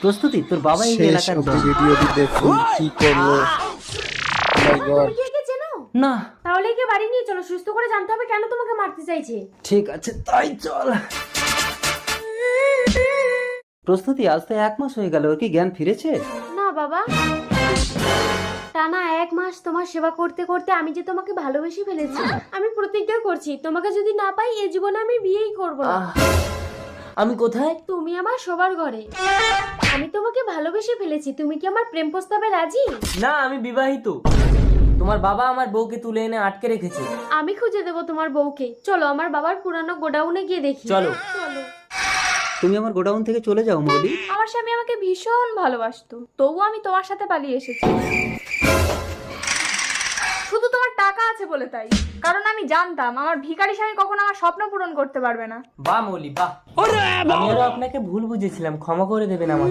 প্রস্তুতি, তোর বাবা এই শেষ এলাকার অব্দি ডন। ভিডিওটি দেখুন কি করলো। মাই গড, তুমি কে চেনো? না তাহলে একে বাড়ি নিয়ে চলো, সুস্থ করে জানতে হবে কেন তোমাকে মারতে চাইছে। ঠিক আছে তাই চল। প্রস্তুতি, আজ তো 1 মাস হয়ে গেল, ওর কি জ্ঞান ফিরেছে? না বাবা, টানা 1 মাস তোমার সেবা করতে করতে আমি যে তোমাকে ভালোবেসে ফেলেছি। আমি প্রতিজ্ঞা করছি তোমাকে যদি না পাই এই জীবনে আমি বিয়েই করব না। আমি কোথায়? তুমি আমার সবার ঘরে। আমি তোমাকে ভালোবেসে ফেলেছি, তুমি কি আমার প্রেম প্রস্তাবে রাজি? না, আমি বিবাহিত। তোমার বাবা আমার বউকে তুলে এনে আটকে রেখেছে। আমি খুঁজে দেবো তোমার বউকে। চলো আমার বাবার পুরানো গোডাউনে গিয়ে দেখি। চলো। চলো। তুমি আমার গোডাউন থেকে চলে যাও মৌলি। আমার স্বামী আমাকে ভীষণ ভালোবাসতো, তবুও আমি তোমার সাথে পালিয়ে এসেছি। শুধু তোমার টাকা আছে বলে তাই, কারণ আমি জানতাম আমার ভিখারি স্বামী কখনো আমার স্বপ্ন পূরণ করতে পারবে না। বাহ মৌলি বাহ, আমি আরো আপনাকে ভুল বুঝেছিলাম, ক্ষমা করে দেবেন আমাকে।